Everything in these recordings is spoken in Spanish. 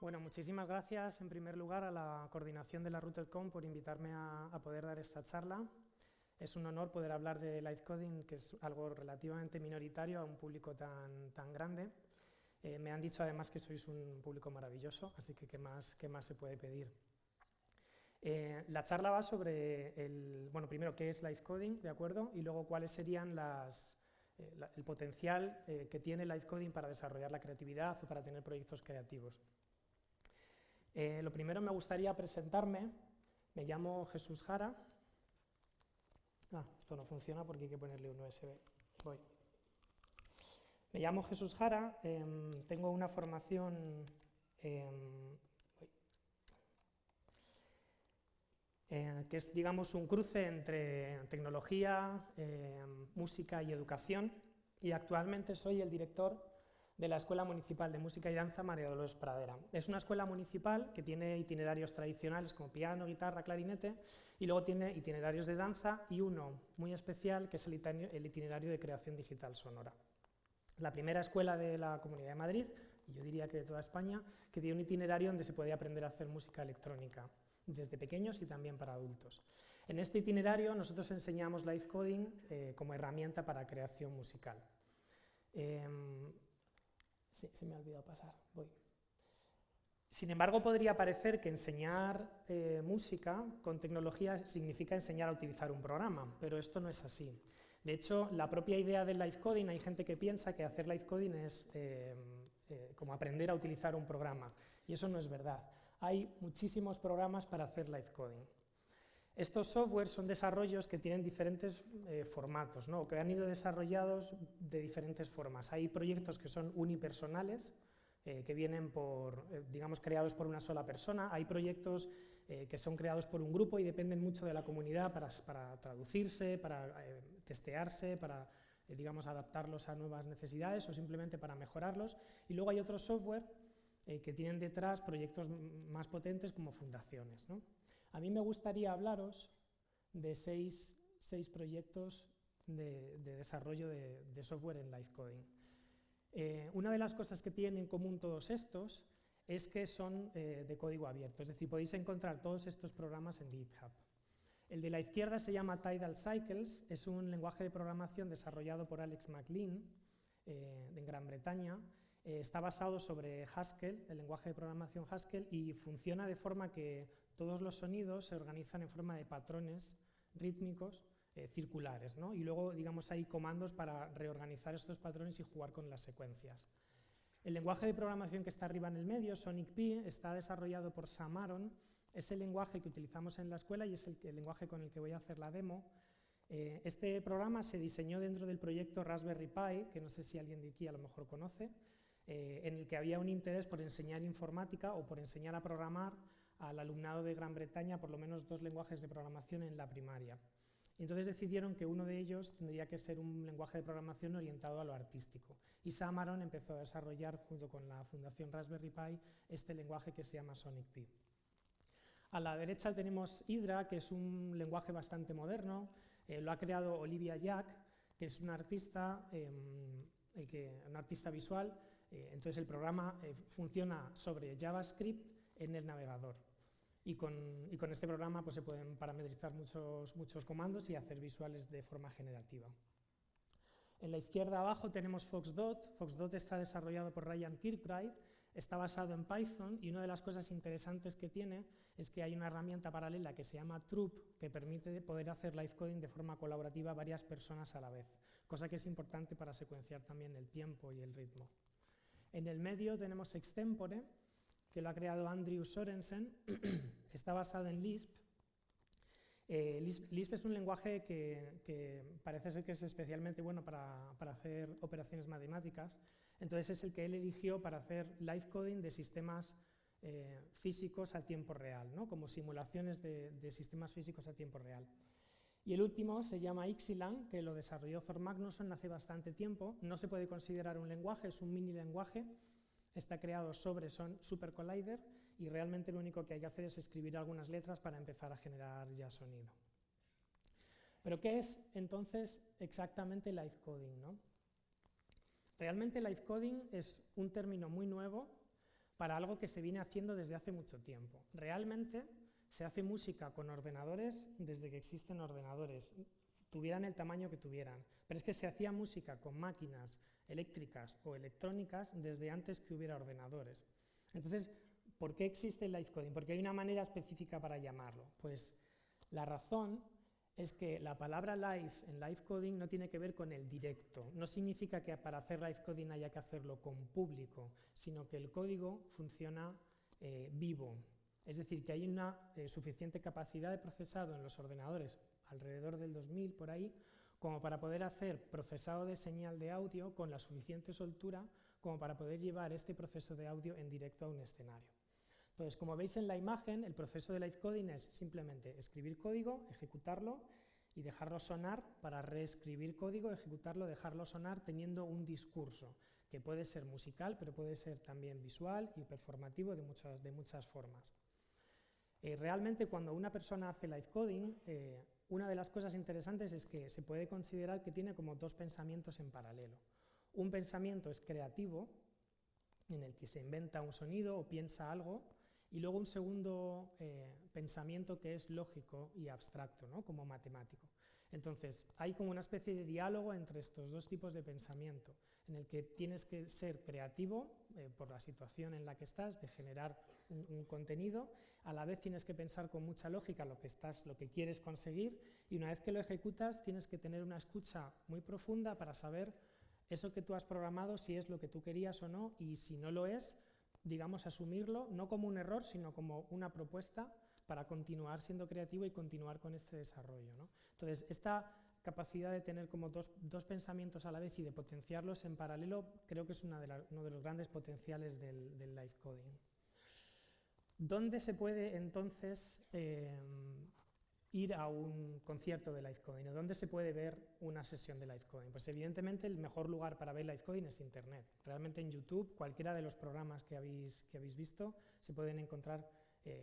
Bueno, muchísimas gracias en primer lugar a la coordinación de la RootedConf por invitarme a poder dar esta charla. Es un honor poder hablar de live coding, que es algo relativamente minoritario a un público tan grande. Me han dicho además que sois un público maravilloso, así que ¿qué más se puede pedir? La charla va sobre, primero qué es live coding, ¿de acuerdo? Y luego cuáles serían el potencial que tiene live coding para desarrollar la creatividad o para tener proyectos creativos. Lo primero me gustaría presentarme. Me llamo Jesús Jara. Esto no funciona porque hay que ponerle un USB. Voy. Me llamo Jesús Jara, tengo una formación que es, digamos, un cruce entre tecnología, música y educación, y actualmente soy el director de la Escuela Municipal de Música y Danza María Dolores Pradera. Es una escuela municipal que tiene itinerarios tradicionales como piano, guitarra, clarinete, y luego tiene itinerarios de danza y uno muy especial que es el itinerario de creación digital sonora. La primera escuela de la Comunidad de Madrid, y yo diría que de toda España, que tiene un itinerario donde se puede aprender a hacer música electrónica, desde pequeños y también para adultos. En este itinerario nosotros enseñamos live coding como herramienta para creación musical. Sí, se me ha olvidado pasar, voy. Sin embargo, podría parecer que enseñar música con tecnología significa enseñar a utilizar un programa, pero esto no es así. De hecho, la propia idea del live coding, hay gente que piensa que hacer live coding es como aprender a utilizar un programa, y eso no es verdad. Hay muchísimos programas para hacer live coding. Estos softwares son desarrollos que tienen diferentes formatos, ¿no? Que han ido desarrollados de diferentes formas. Hay proyectos que son unipersonales, que vienen digamos, creados por una sola persona. Hay proyectos que son creados por un grupo y dependen mucho de la comunidad para traducirse, para testearse, para digamos, adaptarlos a nuevas necesidades o simplemente para mejorarlos. Y luego hay otros software que tienen detrás proyectos más potentes como fundaciones, ¿no? A mí me gustaría hablaros de seis proyectos de desarrollo de software en live coding. Una de las cosas que tienen en común todos estos es que son de código abierto, es decir, podéis encontrar todos estos programas en GitHub. El de la izquierda se llama Tidal Cycles, es un lenguaje de programación desarrollado por Alex McLean en Gran Bretaña. Está basado sobre Haskell, el lenguaje de programación Haskell, y funciona de forma que todos los sonidos se organizan en forma de patrones rítmicos circulares, ¿no? Y luego, digamos, hay comandos para reorganizar estos patrones y jugar con las secuencias. El lenguaje de programación que está arriba en el medio, SonicP, está desarrollado por Sam Aaron, es el lenguaje que utilizamos en la escuela y es el lenguaje con el que voy a hacer la demo. Este programa se diseñó dentro del proyecto Raspberry Pi, que no sé si alguien de aquí a lo mejor conoce, en el que había un interés por enseñar informática o por enseñar a programar al alumnado de Gran Bretaña por lo menos 2 lenguajes de programación en la primaria. Y entonces decidieron que uno de ellos tendría que ser un lenguaje de programación orientado a lo artístico. Y Sam Aaron empezó a desarrollar, junto con la Fundación Raspberry Pi, este lenguaje que se llama SonicP. A la derecha tenemos Hydra, que es un lenguaje bastante moderno. Lo ha creado Olivia Jack, que es una artista, una artista visual. Entonces el programa funciona sobre JavaScript en el navegador. Y con este programa pues, se pueden parametrizar muchos comandos y hacer visuales de forma generativa. En la izquierda abajo tenemos Foxdot. Foxdot está desarrollado por Ryan Kirkbride, está basado en Python y una de las cosas interesantes que tiene es que hay una herramienta paralela que se llama Troop que permite poder hacer live coding de forma colaborativa varias personas a la vez, cosa que es importante para secuenciar también el tiempo y el ritmo. En el medio tenemos Extempore, que lo ha creado Andrew Sorensen, está basado en Lisp. Lisp es un lenguaje que parece ser que es especialmente bueno para hacer operaciones matemáticas, entonces es el que él eligió para hacer live coding de sistemas físicos a tiempo real, ¿no? Como simulaciones de sistemas físicos a tiempo real. Y el último se llama Ixilang, que lo desarrolló Thor Magnusson hace bastante tiempo. No se puede considerar un lenguaje, es un mini lenguaje. Está creado sobre Super Collider y realmente lo único que hay que hacer es escribir algunas letras para empezar a generar ya sonido. Pero ¿qué es entonces exactamente live coding, ¿no? Realmente live coding es un término muy nuevo para algo que se viene haciendo desde hace mucho tiempo. Realmente se hace música con ordenadores desde que existen ordenadores, tuvieran el tamaño que tuvieran, pero es que se hacía música con máquinas eléctricas o electrónicas desde antes que hubiera ordenadores. Entonces, ¿por qué existe el live coding? Porque hay una manera específica para llamarlo. Pues la razón es que la palabra live en live coding no tiene que ver con el directo. No significa que para hacer live coding haya que hacerlo con público, sino que el código funciona vivo. Es decir, que hay una suficiente capacidad de procesado en los ordenadores, alrededor del 2000 por ahí, como para poder hacer procesado de señal de audio con la suficiente soltura como para poder llevar este proceso de audio en directo a un escenario. Entonces, como veis en la imagen, el proceso de live coding es simplemente escribir código, ejecutarlo y dejarlo sonar para reescribir código, ejecutarlo, dejarlo sonar teniendo un discurso, que puede ser musical, pero puede ser también visual y performativo de muchas formas. Realmente, cuando una persona hace live coding, una de las cosas interesantes es que se puede considerar que tiene como dos pensamientos en paralelo. Un pensamiento es creativo, en el que se inventa un sonido o piensa algo, y luego un segundo pensamiento que es lógico y abstracto, ¿no? Como matemático. Entonces, hay como una especie de diálogo entre estos dos tipos de pensamiento, en el que tienes que ser creativo por la situación en la que estás, de generar un contenido, a la vez tienes que pensar con mucha lógica lo que quieres conseguir, y una vez que lo ejecutas tienes que tener una escucha muy profunda para saber eso que tú has programado, si es lo que tú querías o no, y si no lo es, digamos, asumirlo, no como un error, sino como una propuesta para continuar siendo creativo y continuar con este desarrollo, ¿no? Entonces, esta capacidad de tener como dos pensamientos a la vez y de potenciarlos en paralelo, creo que es uno de los grandes potenciales del live coding. ¿Dónde se puede entonces ir a un concierto de live coding? ¿O dónde se puede ver una sesión de live coding? Pues evidentemente el mejor lugar para ver live coding es Internet. Realmente en YouTube, cualquiera de los programas que habéis visto, se pueden encontrar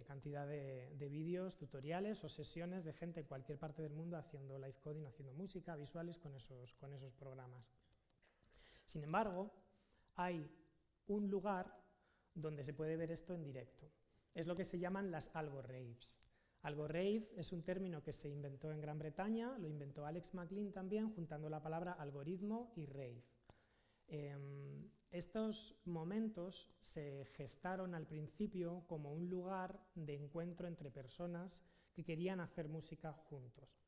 cantidad de vídeos, tutoriales o sesiones de gente en cualquier parte del mundo haciendo live coding, haciendo música, visuales con esos programas. Sin embargo, hay un lugar donde se puede ver esto en directo. Es lo que se llaman las algo raves. Algo rave es un término que se inventó en Gran Bretaña, lo inventó Alex McLean también, juntando la palabra algoritmo y rave. Estos momentos se gestaron al principio como un lugar de encuentro entre personas que querían hacer música juntos.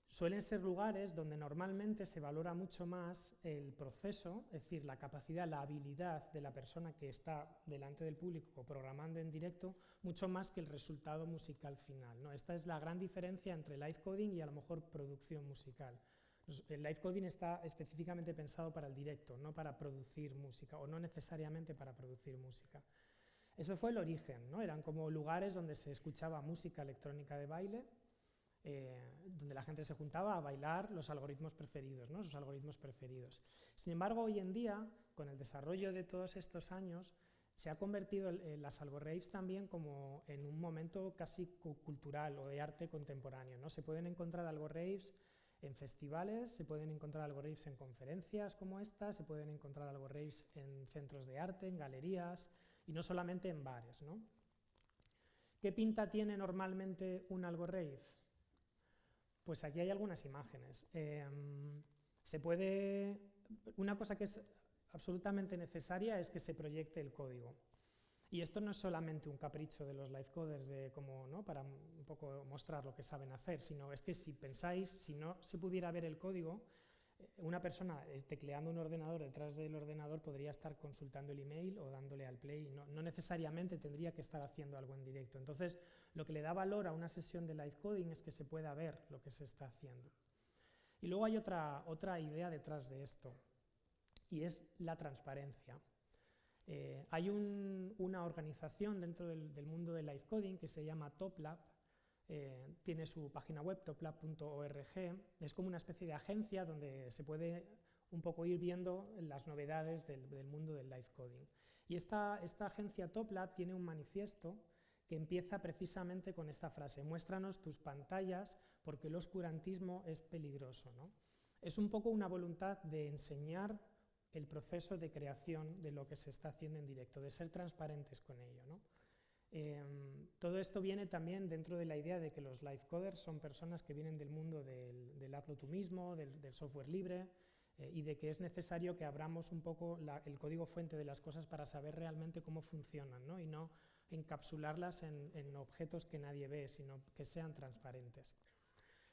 Suelen ser lugares donde normalmente se valora mucho más el proceso, es decir, la capacidad, la habilidad de la persona que está delante del público programando en directo, mucho más que el resultado musical final, ¿no? Esta es la gran diferencia entre live coding y a lo mejor producción musical. El live coding está específicamente pensado para el directo, no para producir música, o no necesariamente para producir música. Eso fue el origen, ¿no? Eran como lugares donde se escuchaba música electrónica de baile, donde la gente se juntaba a bailar los algoritmos preferidos, ¿no? Sus algoritmos preferidos. Sin embargo, hoy en día, con el desarrollo de todos estos años, se ha convertido las algo raves también como en un momento casi cultural o de arte contemporáneo, ¿no? Se pueden encontrar algo raves en festivales, se pueden encontrar algo raves en conferencias como esta, se pueden encontrar algo raves en centros de arte, en galerías y no solamente en bares, ¿no? ¿Qué pinta tiene normalmente un algo rave? Pues aquí hay algunas imágenes. Una cosa que es absolutamente necesaria es que se proyecte el código. Y esto no es solamente un capricho de los live coders ¿no? Para un poco mostrar lo que saben hacer, sino es que si pensáis, si no se pudiera ver el código, una persona tecleando un ordenador detrás del ordenador podría estar consultando el email o dándole al play, no necesariamente tendría que estar haciendo algo en directo. Entonces, lo que le da valor a una sesión de live coding es que se pueda ver lo que se está haciendo. Y luego hay otra idea detrás de esto, y es la transparencia. Hay una organización dentro del mundo del live coding que se llama TopLab, tiene su página web, toplab.org, es como una especie de agencia donde se puede un poco ir viendo las novedades del mundo del live coding. Y esta agencia TopLab tiene un manifiesto que empieza precisamente con esta frase: muéstranos tus pantallas porque el oscurantismo es peligroso, ¿no? Es un poco una voluntad de enseñar el proceso de creación de lo que se está haciendo en directo, de ser transparentes con ello, ¿no? Todo esto viene también dentro de la idea de que los live coders son personas que vienen del mundo del hazlo tú mismo, del software libre, y de que es necesario que abramos un poco el código fuente de las cosas para saber realmente cómo funcionan, ¿no? Y no encapsularlas en objetos que nadie ve, sino que sean transparentes.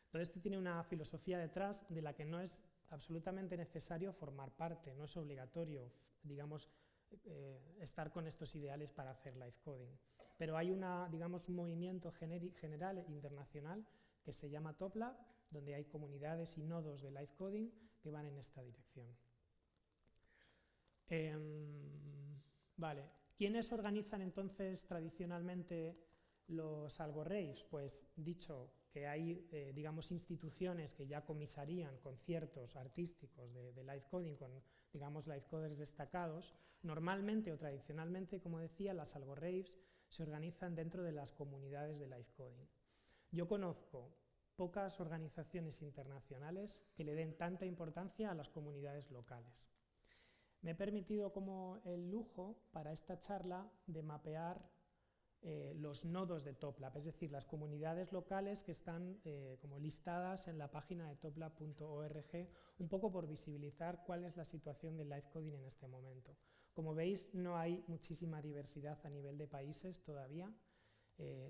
Todo esto tiene una filosofía detrás de la que no es absolutamente necesario formar parte, no es obligatorio, digamos, estar con estos ideales para hacer live coding. Pero hay digamos, un movimiento general internacional que se llama TopLab, donde hay comunidades y nodos de live coding que van en esta dirección. Vale, ¿quiénes organizan entonces tradicionalmente los algoraves? Pues dicho que hay, digamos, instituciones que ya comisarían conciertos artísticos de live coding con, digamos, live coders destacados, normalmente o tradicionalmente, como decía, las algoraves se organizan dentro de las comunidades de live coding. Yo conozco pocas organizaciones internacionales que le den tanta importancia a las comunidades locales. Me he permitido como el lujo para esta charla de mapear los nodos de TopLab, es decir, las comunidades locales que están como listadas en la página de toplab.org, un poco por visibilizar cuál es la situación del live coding en este momento. Como veis, no hay muchísima diversidad a nivel de países todavía.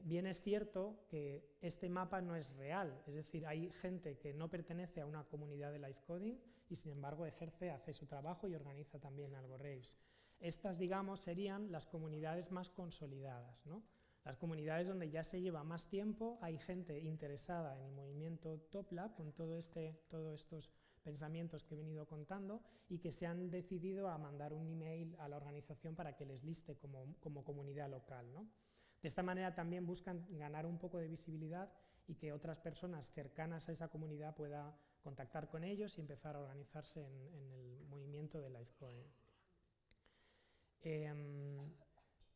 Bien es cierto que este mapa no es real, es decir, hay gente que no pertenece a una comunidad de live coding y sin embargo hace su trabajo y organiza también algoraves. Estas, digamos, serían las comunidades más consolidadas, ¿no? Las comunidades donde ya se lleva más tiempo, hay gente interesada en el movimiento TopLab con todos estos pensamientos que he venido contando y que se han decidido a mandar un email a la organización para que les liste como comunidad local, ¿no? De esta manera también buscan ganar un poco de visibilidad y que otras personas cercanas a esa comunidad puedan contactar con ellos y empezar a organizarse en el movimiento de live coding.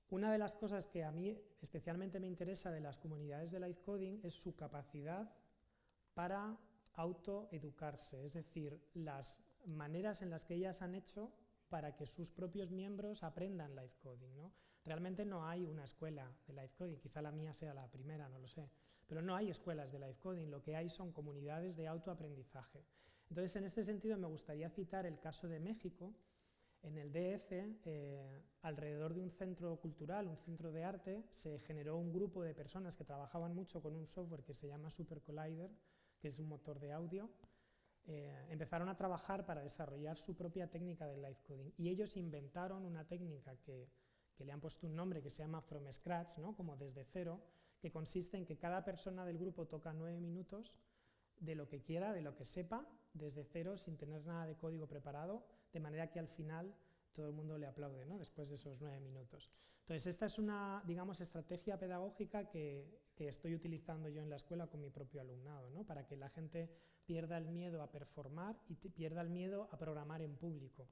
Una de las cosas que a mí especialmente me interesa de las comunidades de live coding es su capacidad para autoeducarse, es decir, las maneras en las que ellas han hecho para que sus propios miembros aprendan live coding, ¿no? Realmente no hay una escuela de live coding, quizá la mía sea la primera, no lo sé, pero no hay escuelas de live coding, lo que hay son comunidades de autoaprendizaje. Entonces, en este sentido, me gustaría citar el caso de México. En el DF, alrededor de un centro cultural, un centro de arte, se generó un grupo de personas que trabajaban mucho con un software que se llama Super Collider, que es un motor de audio. Empezaron a trabajar para desarrollar su propia técnica de live coding y ellos inventaron una técnica que le han puesto un nombre que se llama From Scratch, ¿no? Como desde cero, que consiste en que cada persona del grupo toca 9 minutos de lo que quiera, de lo que sepa, desde cero, sin tener nada de código preparado, de manera que al final todo el mundo le aplaude, ¿no? Después de esos 9 minutos. Entonces, esta es una, digamos, estrategia pedagógica que estoy utilizando yo en la escuela con mi propio alumnado, ¿no? Para que la gente pierda el miedo a performar y pierda el miedo a programar en público.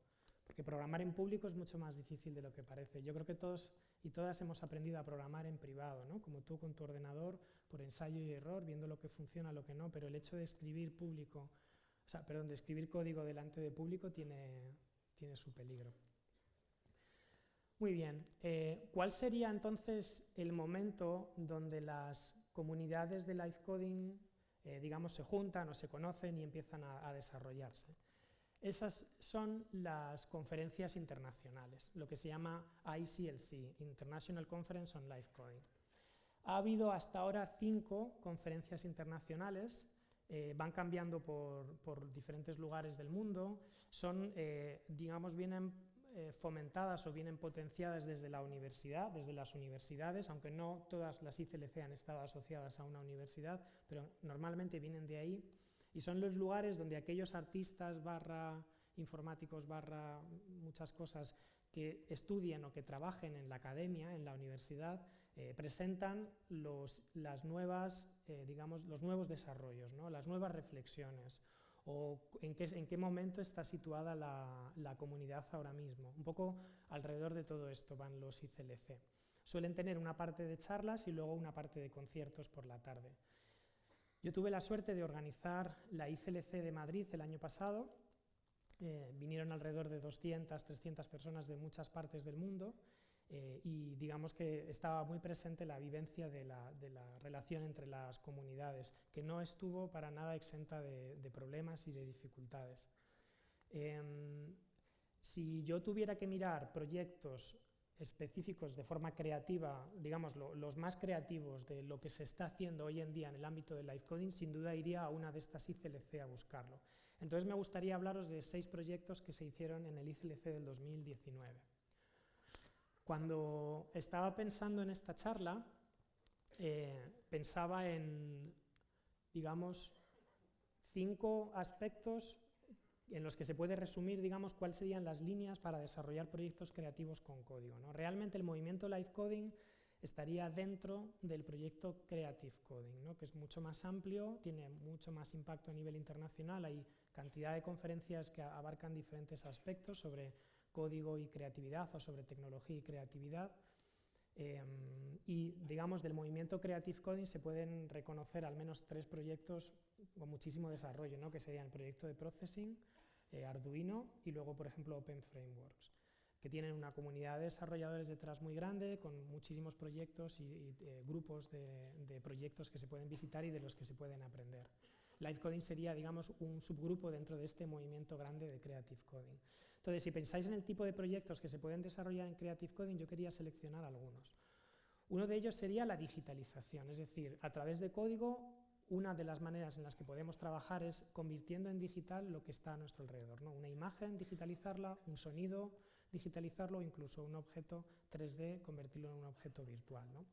Porque programar en público es mucho más difícil de lo que parece. Yo creo que todos y todas hemos aprendido a programar en privado, ¿no? Como tú con tu ordenador, por ensayo y error, viendo lo que funciona, lo que no, pero el hecho de escribir de escribir código delante de público tiene su peligro. Muy bien, ¿cuál sería entonces el momento donde las comunidades de live coding, digamos, se juntan o se conocen y empiezan a desarrollarse? Esas son las conferencias internacionales, lo que se llama ICLC, International Conference on Live Coding. Ha habido hasta ahora 5 conferencias internacionales, van cambiando por diferentes lugares del mundo, son, digamos, vienen fomentadas o vienen potenciadas desde la universidad, desde las universidades, aunque no todas las ICLC han estado asociadas a una universidad, pero normalmente vienen de ahí. Y son los lugares donde aquellos artistas informáticos muchas cosas que estudien o que trabajen en la academia, en la universidad, presentan los nuevos desarrollos, ¿no? Las nuevas reflexiones o en qué momento está situada la comunidad ahora mismo. Un poco alrededor de todo esto van los ICLC. Suelen tener una parte de charlas y luego una parte de conciertos por la tarde. Yo tuve la suerte de organizar la ICLC de Madrid el año pasado Vinieron alrededor de 200, 300 personas de muchas partes del mundo y digamos que estaba muy presente la vivencia de la relación entre las comunidades, que no estuvo para nada exenta de problemas y de dificultades. Si yo tuviera que mirar proyectos específicos de forma creativa, digamos los más creativos de lo que se está haciendo hoy en día en el ámbito del live coding, sin duda iría a una de estas ICLC a buscarlo. Entonces me gustaría hablaros de 6 proyectos que se hicieron en el ICLC del 2019. Cuando estaba pensando en esta charla, pensaba en, digamos, 5 aspectos en los que se puede resumir, digamos, cuáles serían las líneas para desarrollar proyectos creativos con código, ¿no? Realmente el movimiento Live Coding estaría dentro del proyecto Creative Coding, ¿no? Que es mucho más amplio, tiene mucho más impacto a nivel internacional, hay cantidad de conferencias que abarcan diferentes aspectos sobre código y creatividad o sobre tecnología y creatividad. Y digamos del movimiento Creative Coding se pueden reconocer al menos 3 proyectos con muchísimo desarrollo, ¿no? Que serían el proyecto de Processing, Arduino y luego por ejemplo Open Frameworks, que tienen una comunidad de desarrolladores detrás muy grande, con muchísimos proyectos y grupos de proyectos que se pueden visitar y de los que se pueden aprender. Live Coding sería, digamos, un subgrupo dentro de este movimiento grande de Creative Coding. Entonces, si pensáis en el tipo de proyectos que se pueden desarrollar en Creative Coding, yo quería seleccionar algunos. Uno de ellos sería la digitalización, es decir, a través de código, una de las maneras en las que podemos trabajar es convirtiendo en digital lo que está a nuestro alrededor, ¿no? Una imagen, digitalizarla, un sonido, digitalizarlo, incluso un objeto 3D, convertirlo en un objeto virtual, ¿no?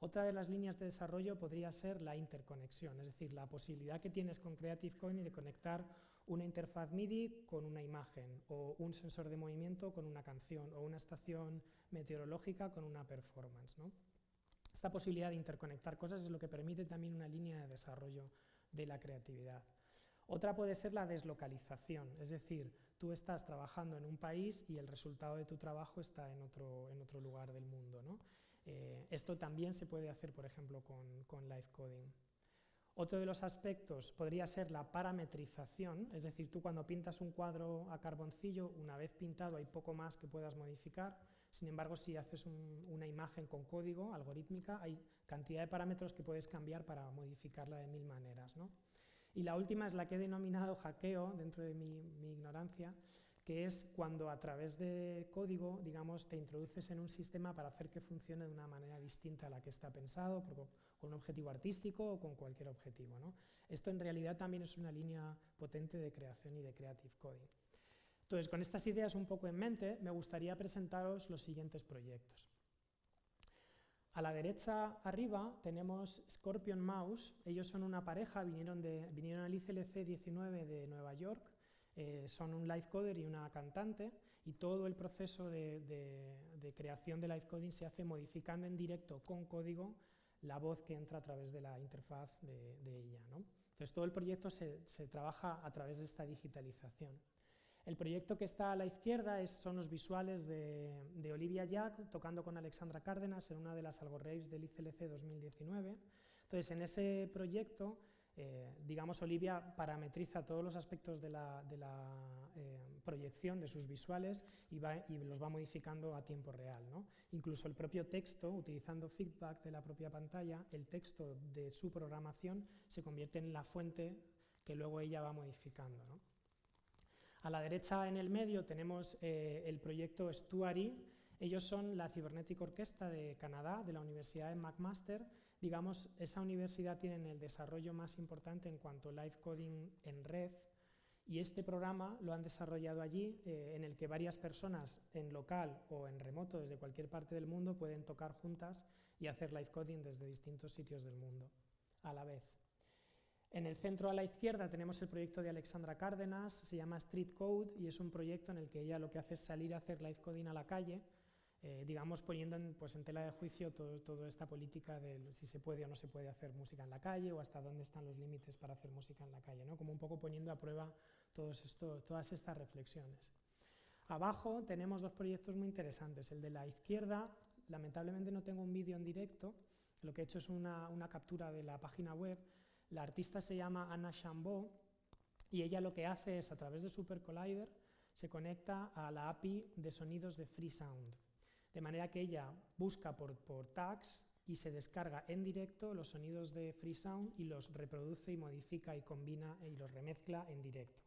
Otra de las líneas de desarrollo podría ser la interconexión, es decir, la posibilidad que tienes con Creative Coding de conectar una interfaz MIDI con una imagen, o un sensor de movimiento con una canción, o una estación meteorológica con una performance, ¿no? Esta posibilidad de interconectar cosas es lo que permite también una línea de desarrollo de la creatividad. Otra puede ser la deslocalización, es decir, tú estás trabajando en un país y el resultado de tu trabajo está en otro lugar del mundo, ¿no? Esto también se puede hacer, por ejemplo, con Live Coding. Otro de los aspectos podría ser la parametrización, es decir, tú cuando pintas un cuadro a carboncillo, una vez pintado hay poco más que puedas modificar, sin embargo, si haces una imagen con código, algorítmica, hay cantidad de parámetros que puedes cambiar para modificarla de 1000 maneras, ¿no? Y la última es la que he denominado hackeo, dentro de mi ignorancia, que es cuando a través de código, digamos, te introduces en un sistema para hacer que funcione de una manera distinta a la que está pensado, con un objetivo artístico o con cualquier objetivo, ¿no? Esto en realidad también es una línea potente de creación y de Creative Coding. Entonces, con estas ideas un poco en mente, me gustaría presentaros los siguientes proyectos. A la derecha arriba tenemos Scorpion Mouse, ellos son una pareja, vinieron al ICLC 19 de Nueva York, son un live coder y una cantante, y todo el proceso de creación de live coding se hace modificando en directo con código la voz que entra a través de la interfaz de ella, ¿no? Entonces todo el proyecto se trabaja a través de esta digitalización. El proyecto que está a la izquierda son los visuales de Olivia Jack tocando con Alexandra Cárdenas en una de las Algo Raves del ICLC 2019. Entonces, en ese proyecto, digamos, Olivia parametriza todos los aspectos de la proyección de sus visuales y los va modificando a tiempo real, ¿no? Incluso el propio texto, utilizando feedback de la propia pantalla, el texto de su programación se convierte en la fuente que luego ella va modificando, ¿no? A la derecha en el medio tenemos el proyecto Stuary. Ellos son la Cybernetic Orchestra de Canadá, de la Universidad de McMaster. Digamos, esa universidad tiene el desarrollo más importante en cuanto a live coding en red, y este programa lo han desarrollado allí, en el que varias personas en local o en remoto desde cualquier parte del mundo pueden tocar juntas y hacer live coding desde distintos sitios del mundo a la vez. En el centro a la izquierda tenemos el proyecto de Alexandra Cárdenas, se llama Street Code y es un proyecto en el que ella lo que hace es salir a hacer live coding a la calle, digamos poniendo en tela de juicio toda esta política de si se puede o no se puede hacer música en la calle o hasta dónde están los límites para hacer música en la calle, ¿no? Como un poco poniendo a prueba todas estas reflexiones. Abajo tenemos 2 proyectos muy interesantes. El de la izquierda, lamentablemente no tengo un vídeo en directo, lo que he hecho es una captura de la página web. La artista se llama Anna Chambaud y ella lo que hace es, a través de Super Collider, se conecta a la API de sonidos de Freesound, de manera que ella busca por tags y se descarga en directo los sonidos de Freesound y los reproduce y modifica y combina y los remezcla en directo.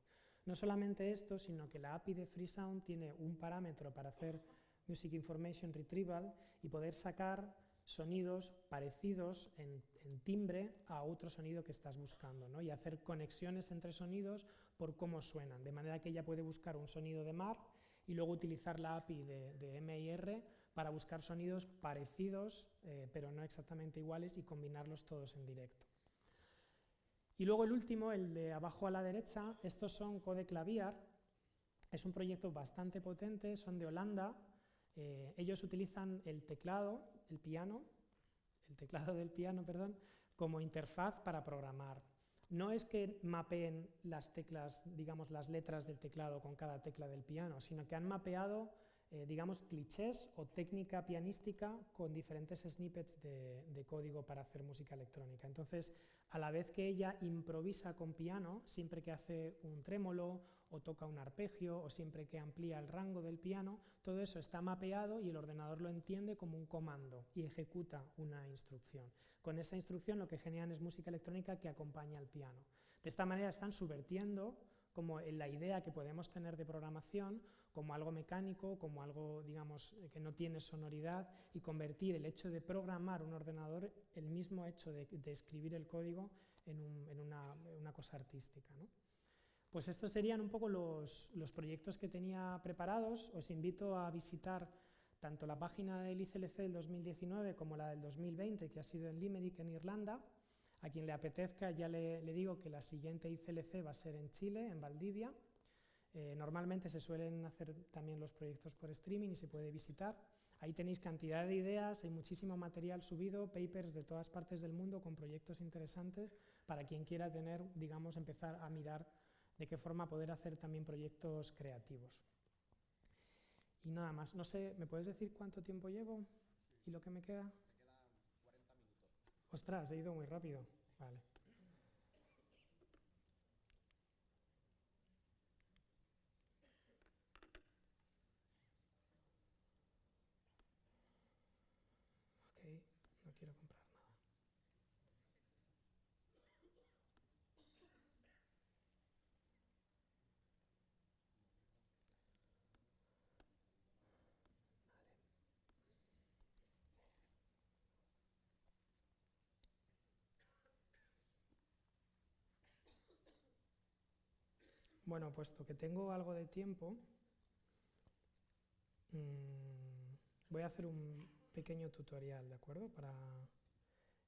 No solamente esto, sino que la API de Freesound tiene un parámetro para hacer Music Information Retrieval y poder sacar sonidos parecidos en timbre a otro sonido que estás buscando, ¿no? Y hacer conexiones entre sonidos por cómo suenan, de manera que ella puede buscar un sonido de mar y luego utilizar la API de MIR para buscar sonidos parecidos, pero no exactamente iguales, y combinarlos todos en directo. Y luego el último, el de abajo a la derecha, estos son Codeclaviar. Es un proyecto bastante potente, son de Holanda. Ellos utilizan el teclado del piano, como interfaz para programar. No es que mapeen las teclas, digamos, las letras del teclado con cada tecla del piano, sino que han mapeado, digamos, clichés o técnica pianística con diferentes snippets de código para hacer música electrónica. Entonces, a la vez que ella improvisa con piano, siempre que hace un trémolo o toca un arpegio o siempre que amplía el rango del piano, todo eso está mapeado y el ordenador lo entiende como un comando y ejecuta una instrucción. Con esa instrucción lo que generan es música electrónica que acompaña al piano. De esta manera están subvertiendo como la idea que podemos tener de programación como algo mecánico, como algo, digamos, que no tiene sonoridad, y convertir el hecho de programar un ordenador, el mismo hecho de escribir el código, en una cosa artística, ¿no? Pues estos serían un poco los proyectos que tenía preparados. Os invito a visitar tanto la página del ICLC del 2019 como la del 2020, que ha sido en Limerick, en Irlanda. A quien le apetezca, ya le digo que la siguiente ICLC va a ser en Chile, en Valdivia. Normalmente se suelen hacer también los proyectos por streaming y se puede visitar. Ahí tenéis cantidad de ideas, hay muchísimo material subido, papers de todas partes del mundo con proyectos interesantes para quien quiera tener, digamos, empezar a mirar de qué forma poder hacer también proyectos creativos. Y nada más, no sé, ¿me puedes decir cuánto tiempo llevo y lo que me queda? Me quedan 40 minutos. Ostras, he ido muy rápido. Vale. Ok, no quiero comprar nada. Bueno, puesto que tengo algo de tiempo, voy a hacer un pequeño tutorial, ¿de acuerdo?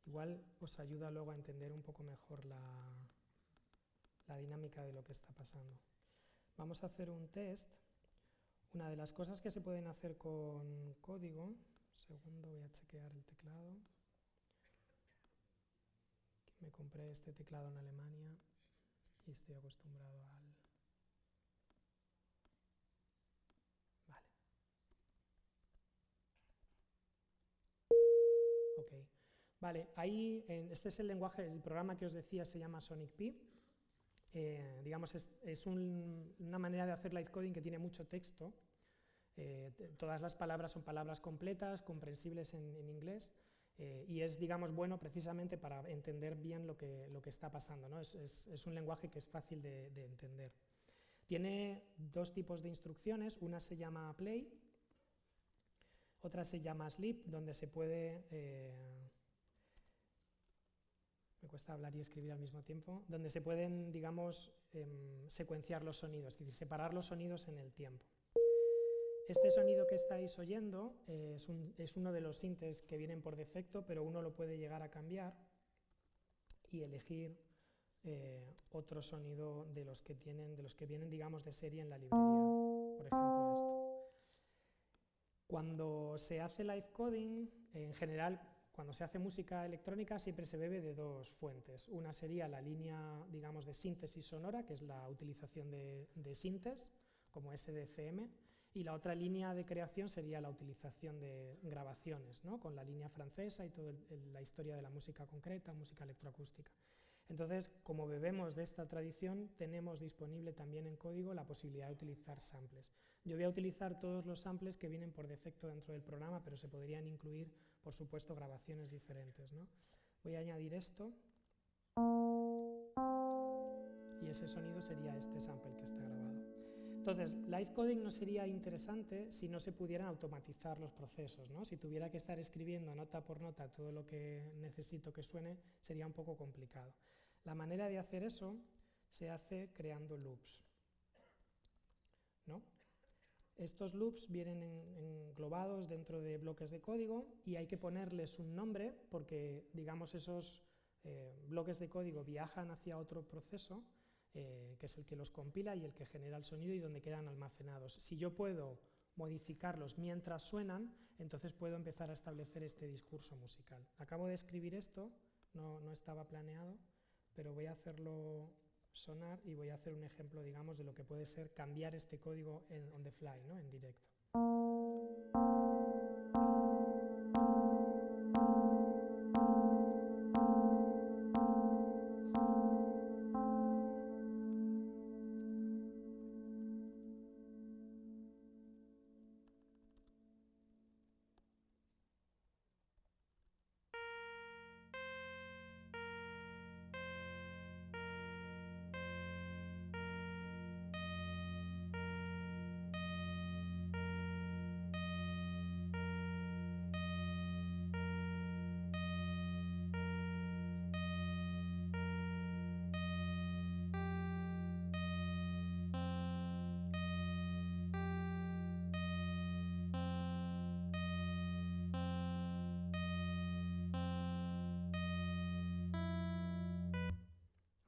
Igual os ayuda luego a entender un poco mejor la dinámica de lo que está pasando. Vamos a hacer un test. Una de las cosas que se pueden hacer con código, segundo, voy a chequear el teclado. Me compré este teclado en Alemania y estoy acostumbrado al... Vale. Ok. Vale, ahí, este es el lenguaje, el programa que os decía se llama SonicP. Digamos, es una manera de hacer live coding que tiene mucho texto. Todas las palabras son palabras completas, comprensibles en inglés, y es, digamos, bueno precisamente para entender bien lo que está pasando, ¿no? Es un lenguaje que es fácil de entender. Tiene dos tipos de instrucciones, una se llama play, otra se llama sleep, donde se puede... me cuesta hablar y escribir al mismo tiempo, donde se pueden, digamos, secuenciar los sonidos, es decir, separar los sonidos en el tiempo. Este sonido que estáis oyendo es uno de los sintes que vienen por defecto, pero uno lo puede llegar a cambiar y elegir otro sonido de los que vienen, digamos, de serie en la librería. Por ejemplo, esto. Cuando se hace live coding, en general, cuando se hace música electrónica siempre se bebe de dos fuentes. Una sería la línea, digamos, de síntesis sonora, que es la utilización de sintes, como SDFM, y la otra línea de creación sería la utilización de grabaciones, ¿no? Con la línea francesa y toda la historia de la música concreta, música electroacústica. Entonces, como bebemos de esta tradición, tenemos disponible también en código la posibilidad de utilizar samples. Yo voy a utilizar todos los samples que vienen por defecto dentro del programa, pero se podrían incluir, por supuesto, grabaciones diferentes, ¿no? Voy a añadir esto, y ese sonido sería este sample que está grabado. Entonces, live coding no sería interesante si no se pudieran automatizar los procesos, ¿no? Si tuviera que estar escribiendo nota por nota todo lo que necesito que suene, sería un poco complicado. La manera de hacer eso se hace creando loops, ¿no? Estos loops vienen englobados dentro de bloques de código y hay que ponerles un nombre porque, digamos, esos bloques de código viajan hacia otro proceso que es el que los compila y el que genera el sonido y donde quedan almacenados. Si yo puedo modificarlos mientras suenan, entonces puedo empezar a establecer este discurso musical. Acabo de escribir esto, no estaba planeado, pero voy a hacerlo sonar y voy a hacer un ejemplo, digamos, de lo que puede ser cambiar este código on the fly, ¿no? En directo.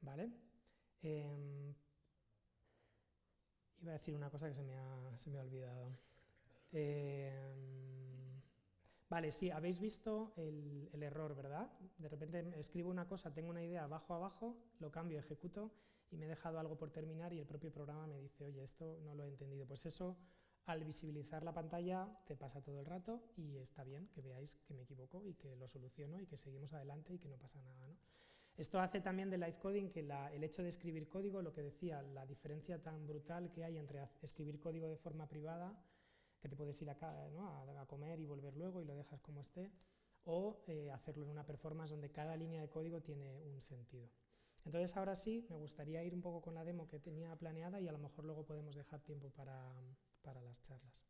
¿Vale? Iba a decir una cosa que se me ha olvidado. Vale, sí, habéis visto el error, ¿verdad? De repente escribo una cosa, tengo una idea abajo abajo, lo cambio, ejecuto y me he dejado algo por terminar y el propio programa me dice, oye, esto no lo he entendido. Pues eso, al visibilizar la pantalla, te pasa todo el rato y está bien que veáis que me equivoco y que lo soluciono y que seguimos adelante y que no pasa nada, ¿no? Esto hace también de live coding que el hecho de escribir código, lo que decía, la diferencia tan brutal que hay entre escribir código de forma privada, que te puedes ir acá, ¿no? a comer y volver luego y lo dejas como esté, o hacerlo en una performance donde cada línea de código tiene un sentido. Entonces ahora sí, me gustaría ir un poco con la demo que tenía planeada y a lo mejor luego podemos dejar tiempo para las charlas.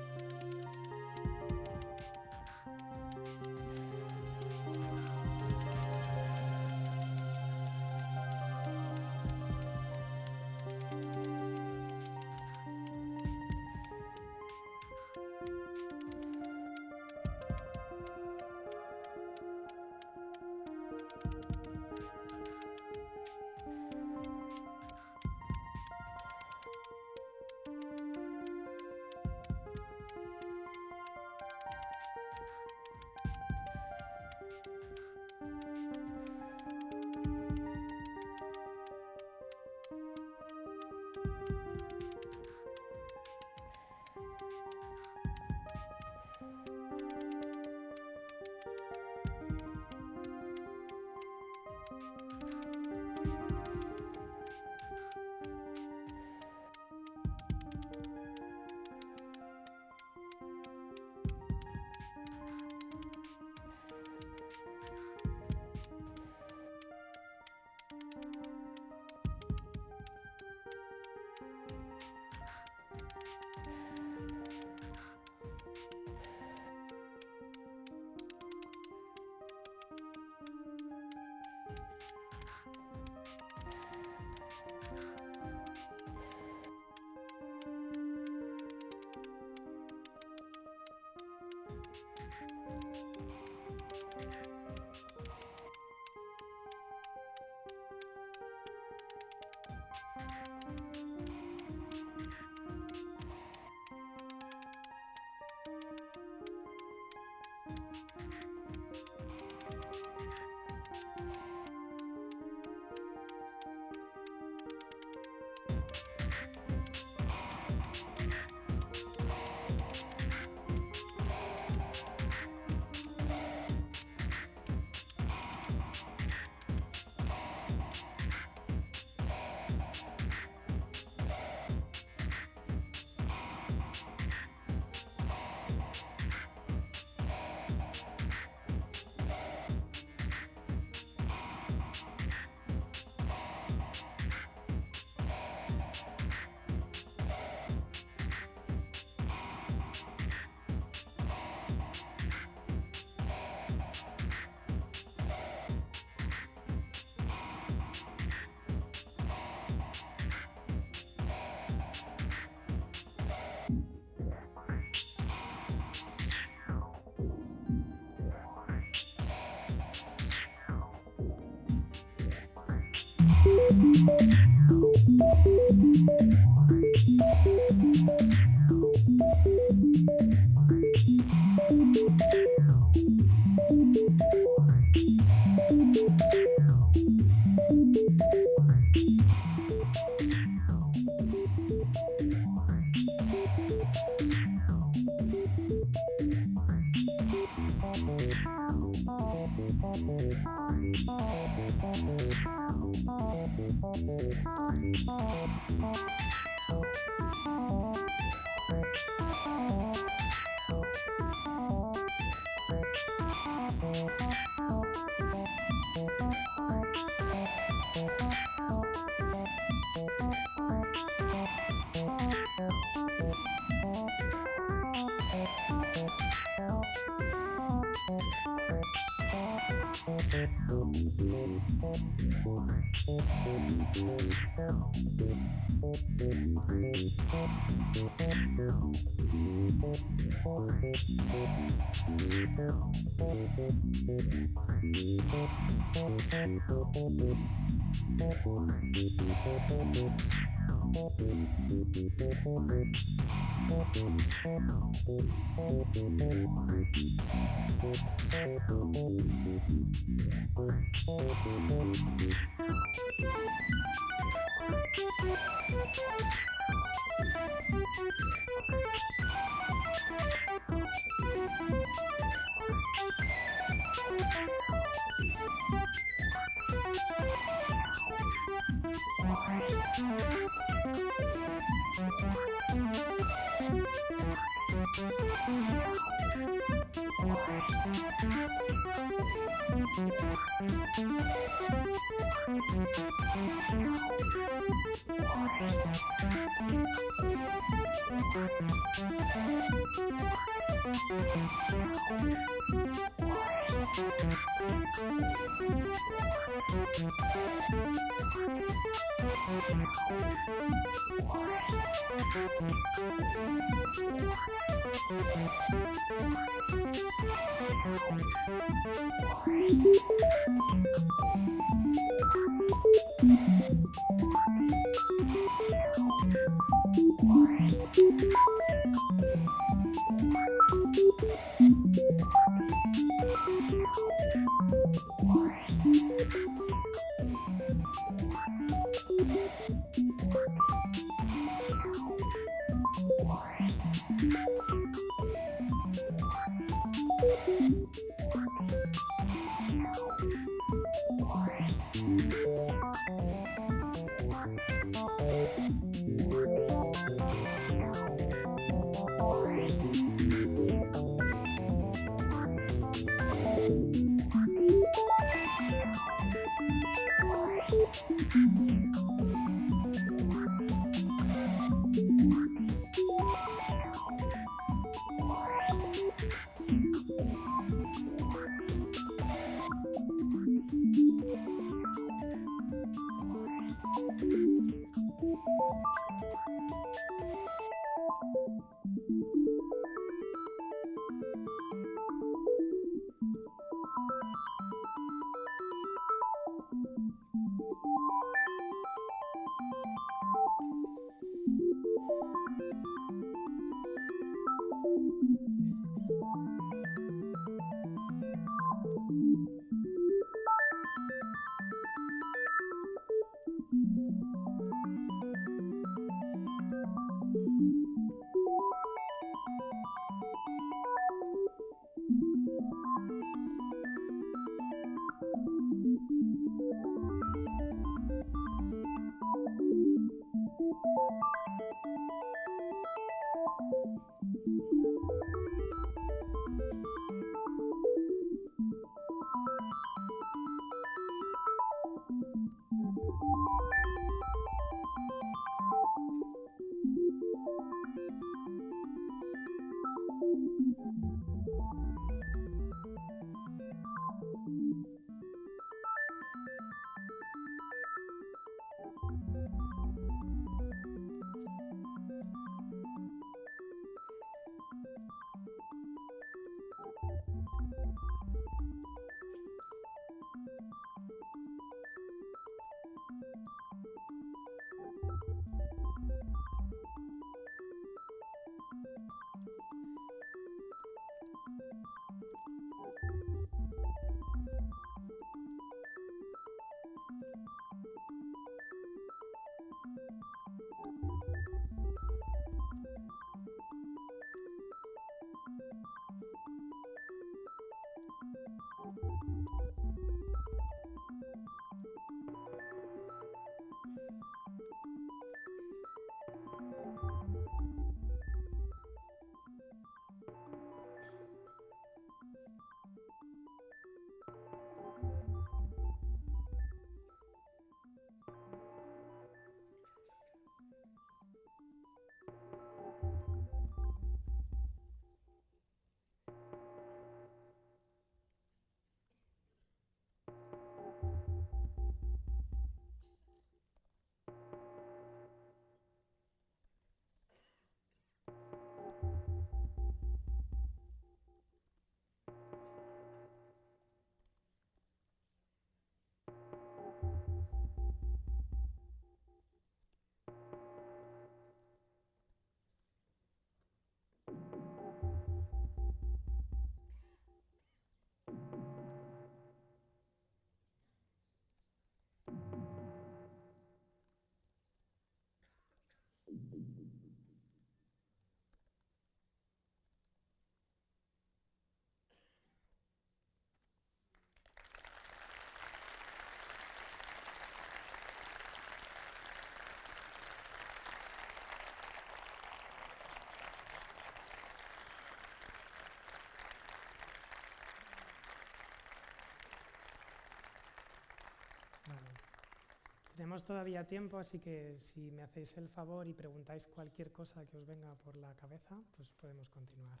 Tenemos todavía tiempo, así que si me hacéis el favor y preguntáis cualquier cosa que os venga por la cabeza, pues podemos continuar.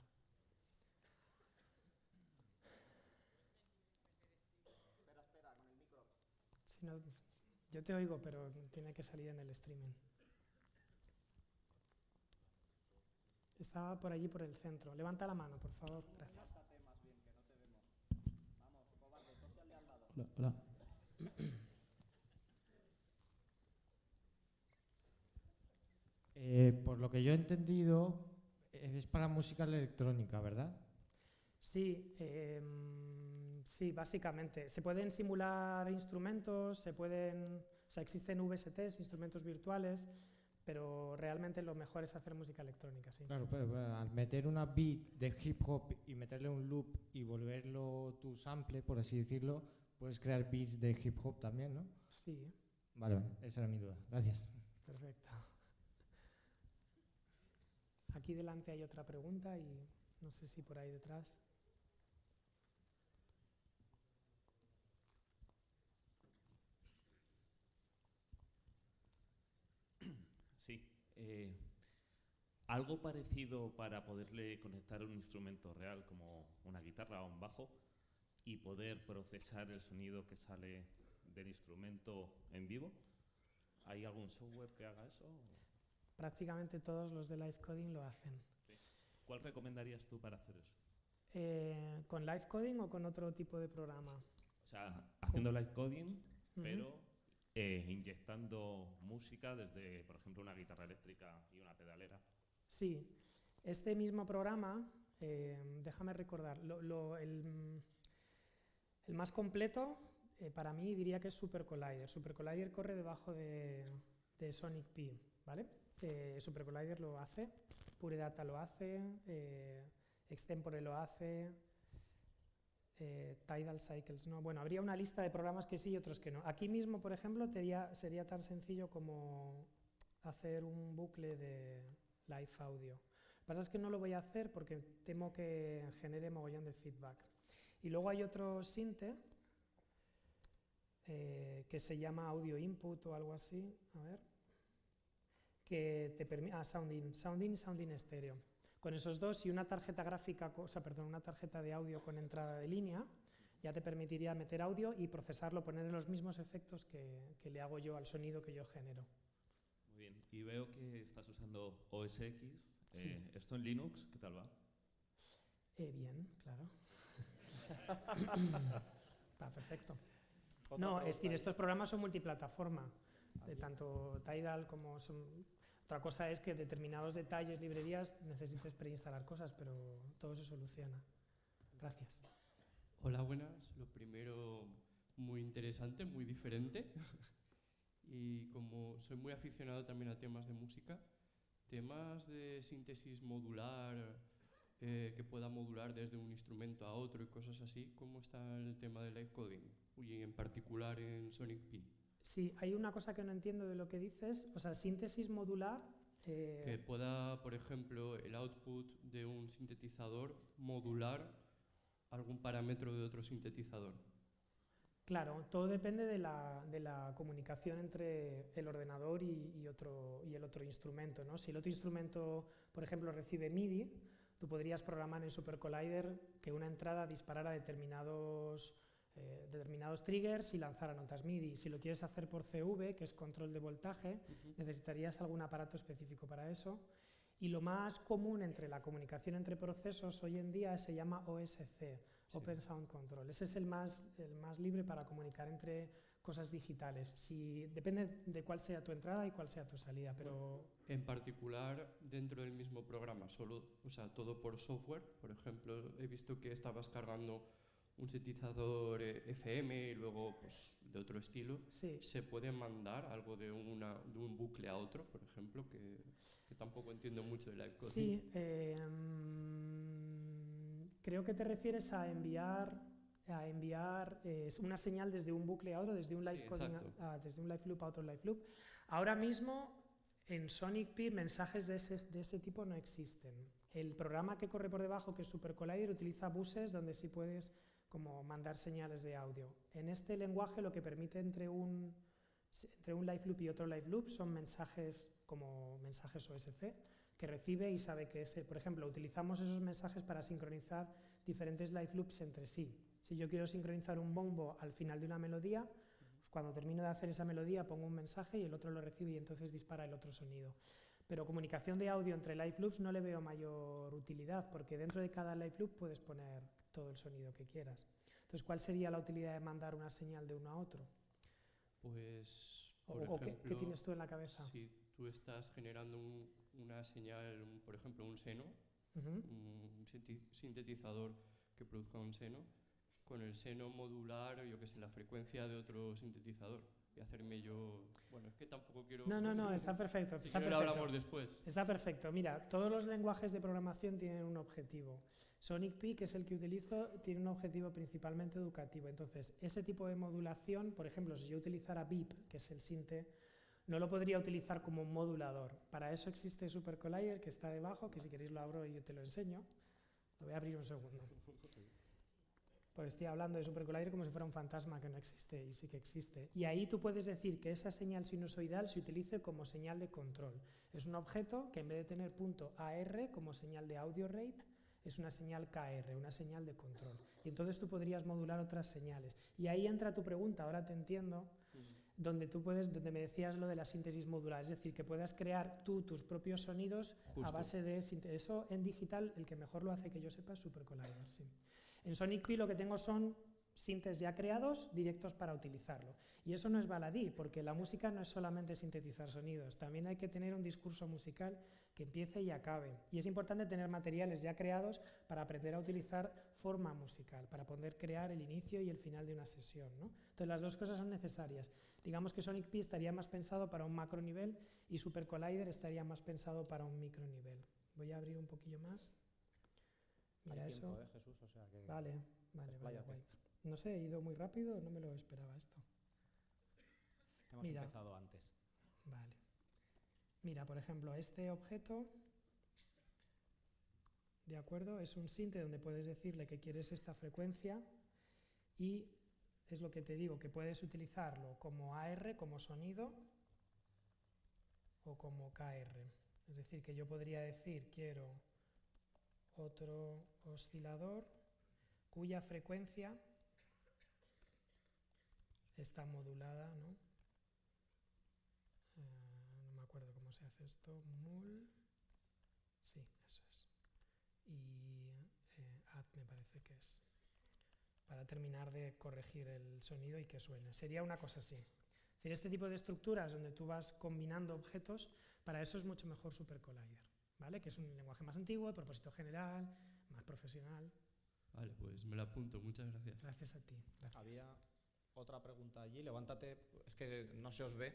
Espera, con el micro. Si no, yo te oigo, pero tiene que salir en el streaming. Estaba por allí, por el centro. Levanta la mano, por favor. Gracias. Aléjate más bien, que no te vemos. Vamos, cobarde, tósale al lado. Hola, hola. Por lo que yo he entendido, es para música electrónica, ¿verdad? Sí, sí, básicamente. Se pueden simular instrumentos, o sea, existen VSTs, instrumentos virtuales, pero realmente lo mejor es hacer música electrónica, sí. Claro, pero al meter una beat de hip hop y meterle un loop y volverlo tu sample, por así decirlo, puedes crear beats de hip hop también, ¿no? Sí, Vale, esa era mi duda. Gracias. perfecto. Aquí delante hay otra pregunta y no sé si por ahí detrás. Sí. Algo parecido para poderle conectar un instrumento real como una guitarra o un bajo y poder procesar el sonido que sale del instrumento en vivo. ¿Hay algún software que haga eso? Prácticamente todos los de Live Coding lo hacen. Sí. ¿Cuál recomendarías tú para hacer eso? ¿Con Live Coding o con otro tipo de programa? O sea, haciendo live coding, Ujú. pero inyectando música desde, por ejemplo, una guitarra eléctrica y una pedalera. Sí, este mismo programa, déjame recordar, el más completo para mí diría que es Super Collider. Super Collider corre debajo de Sonic P, ¿vale? Super Collider lo hace, Pure Data lo hace, Extempore lo hace, Tidal Cycles no. Bueno, habría una lista de programas que sí y otros que no. Aquí mismo, por ejemplo, sería tan sencillo como hacer un bucle de live audio. Lo que pasa es que no lo voy a hacer porque temo que genere mogollón de feedback. Y luego hay otro sinte que se llama Audio Input o algo así, a ver, que te permite, Soundin estéreo. Con esos dos y una tarjeta gráfica, una tarjeta de audio con entrada de línea, ya te permitiría meter audio y procesarlo, poner los mismos efectos que le hago yo al sonido que yo genero. Muy bien. Y veo que estás usando OS X. Sí. ¿Esto en Linux qué tal va? Bien, claro. Está perfecto. Otra No, es pregunta decir, ahí. estos programas son multiplataforma, de bien. tanto Tidal como son... Otra cosa es que determinados detalles, librerías, necesites preinstalar cosas, pero todo se soluciona. Gracias. Hola, buenas. Lo primero, muy interesante, muy diferente. Y como soy muy aficionado también a temas de música, temas de síntesis modular, que pueda modular desde un instrumento a otro y cosas así, ¿cómo está el tema del live coding? Y en particular en Sonic P. Sí, hay una cosa que no entiendo de lo que dices, o sea, síntesis modular... Que pueda, por ejemplo, el output de un sintetizador modular algún parámetro de otro sintetizador. Claro, todo depende de la comunicación entre el ordenador y el otro instrumento, ¿no? Si el otro instrumento, por ejemplo, recibe MIDI, tú podrías programar en Super Collider que una entrada disparara determinados triggers y lanzara notas MIDI. Si lo quieres hacer por CV, que es control de voltaje, necesitarías algún aparato específico para eso. Y lo más común entre la comunicación entre procesos hoy en día se llama OSC, Open Sound Control. Ese es el más libre para comunicar entre cosas digitales. Depende de cuál sea tu entrada y cuál sea tu salida, pero... En particular, dentro del mismo programa, todo por software. Por ejemplo, he visto que estabas cargando un sintetizador FM y luego pues, de otro estilo. Sí. ¿Se puede mandar algo de un bucle a otro, por ejemplo? Que tampoco entiendo mucho de live coding. Sí, creo que te refieres a enviar una señal desde un bucle a otro, desde un live coding desde un live loop a otro live loop. Ahora mismo en Sonic P mensajes de ese tipo no existen. El programa que corre por debajo, que es Super Collider, utiliza buses donde sí puedes como mandar señales de audio. En este lenguaje lo que permite entre un Entre un live loop y otro live loop son mensajes como mensajes OSC que recibe y sabe que ese, por ejemplo, utilizamos esos mensajes para sincronizar diferentes live loops entre sí. Si yo quiero sincronizar un bombo al final de una melodía, pues cuando termino de hacer esa melodía pongo un mensaje y el otro lo recibe y entonces dispara el otro sonido. Pero comunicación de audio entre live loops no le veo mayor utilidad, porque dentro de cada live loop puedes poner todo el sonido que quieras. Entonces, ¿cuál sería la utilidad de mandar una señal de uno a otro? Pues, ¿O por qué ejemplo, tienes tú en la cabeza? si tú estás generando una señal, por ejemplo, un seno, Ujú. un sintetizador que produzca un seno, con el seno modular, yo qué sé, la frecuencia de otro sintetizador. Y hacerme yo... Bueno, es que tampoco quiero... No, está perfecto. Si está quiero lo perfecto. hablamos después. Está perfecto. Mira, todos los lenguajes de programación tienen un objetivo. SonicP, que es el que utilizo, tiene un objetivo principalmente educativo. Entonces, ese tipo de modulación, por ejemplo, si yo utilizara BIP, que es el sinte, no lo podría utilizar como un modulador. Para eso existe SuperCollider, que está debajo, que si queréis lo abro y yo te lo enseño. Lo voy a abrir un segundo. Pues estoy hablando de SuperCollider como si fuera un fantasma que no existe y sí que existe. Y ahí tú puedes decir que esa señal sinusoidal se utilice como señal de control. Es un objeto que en vez de tener punto AR como señal de audio rate, es una señal KR, una señal de control. Y entonces tú podrías modular otras señales. Y ahí entra tu pregunta, ahora te entiendo, donde me decías lo de la síntesis modular, es decir, que puedas crear tú tus propios sonidos a Justo. base de síntesis. Eso en digital, el que mejor lo hace que yo sepa es SuperCollider, sí. En SonicP lo que tengo son sintes ya creados, directos para utilizarlo. Y eso no es baladí, porque la música no es solamente sintetizar sonidos, también hay que tener un discurso musical que empiece y acabe. Y es importante tener materiales ya creados para aprender a utilizar forma musical, para poder crear el inicio y el final de una sesión, ¿no? Entonces las dos cosas son necesarias. Digamos que SonicP estaría más pensado para un macro nivel y SuperCollider estaría más pensado para un micro nivel. Voy a abrir un poquillo más. Mira Hay eso. tiempo, Jesús, o sea que... Vale, Expláyate. guay. No sé, he ido muy rápido, no me lo esperaba esto. Hemos Mira. empezado antes. Vale. Mira, por ejemplo, este objeto, ¿de acuerdo? Es un sinte donde puedes decirle que quieres esta frecuencia y es lo que te digo, que puedes utilizarlo como AR, como sonido o como KR. Es decir, que yo podría decir, quiero otro oscilador cuya frecuencia está modulada, ¿no? No me acuerdo cómo se hace esto. Mul. Sí, eso es. Y add me parece que es. Para terminar de corregir el sonido y que suene. Sería una cosa así. Es decir, este tipo de estructuras donde tú vas combinando objetos, para eso es mucho mejor SuperCollider, ¿vale? Que es un lenguaje más antiguo, de propósito general, más profesional. Vale, pues me lo apunto. Muchas gracias. Gracias a ti. Gracias. Había otra pregunta allí, levántate, es que no se os ve.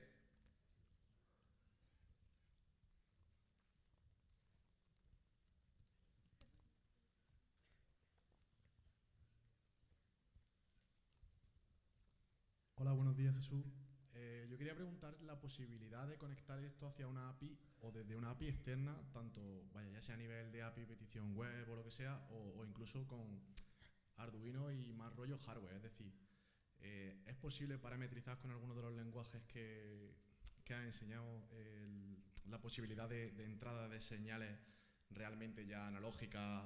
Hola, buenos días, Jesús. Yo quería preguntar la posibilidad de conectar esto hacia una API o desde una API externa, tanto, vaya, ya sea a nivel de API, petición web o lo que sea, o incluso con Arduino y más rollo hardware. Es decir, ¿es posible parametrizar con alguno de los lenguajes que ha enseñado la posibilidad de entrada de señales realmente ya analógicas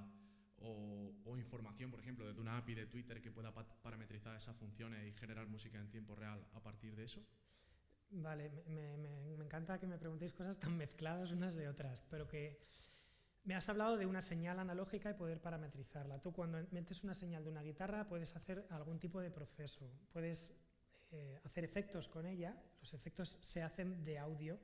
o información, por ejemplo, desde una API de Twitter que pueda parametrizar esas funciones y generar música en tiempo real a partir de eso? Vale, me encanta que me preguntéis cosas tan mezcladas unas de otras, pero que me has hablado de una señal analógica y poder parametrizarla. Tú cuando metes una señal de una guitarra puedes hacer algún tipo de proceso, puedes hacer efectos con ella, los efectos se hacen de audio,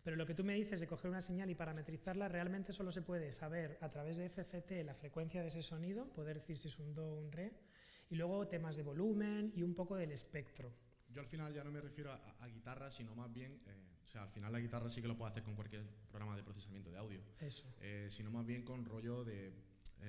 pero lo que tú me dices de coger una señal y parametrizarla realmente solo se puede saber a través de FFT la frecuencia de ese sonido, poder decir si es un do o un re, y luego temas de volumen y un poco del espectro. Yo al final ya no me refiero a guitarra, sino más bien, o sea, al final la guitarra sí que lo puede hacer con cualquier programa de procesamiento de audio. Eso. Sino más bien con rollo de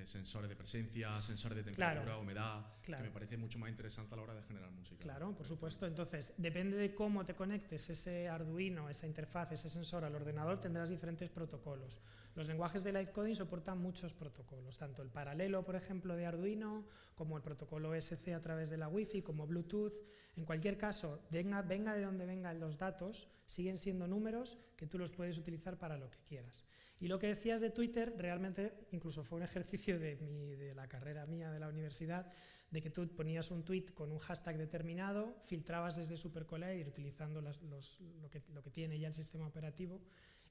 sensores de presencia, sensores de temperatura, Claro, humedad, claro. que me parece mucho más interesante a la hora de generar música. Claro, por supuesto. Entonces, depende de cómo te conectes ese Arduino, esa interfaz, ese sensor al ordenador, tendrás diferentes protocolos. Los lenguajes de live coding soportan muchos protocolos, tanto el paralelo, por ejemplo, de Arduino, como el protocolo ESC a través de la Wi-Fi, como Bluetooth. En cualquier caso, venga de donde vengan los datos, siguen siendo números que tú los puedes utilizar para lo que quieras. Y lo que decías de Twitter, realmente incluso fue un ejercicio de la carrera mía de la universidad, de que tú ponías un tweet con un hashtag determinado, filtrabas desde SuperCollider utilizando lo que tiene ya el sistema operativo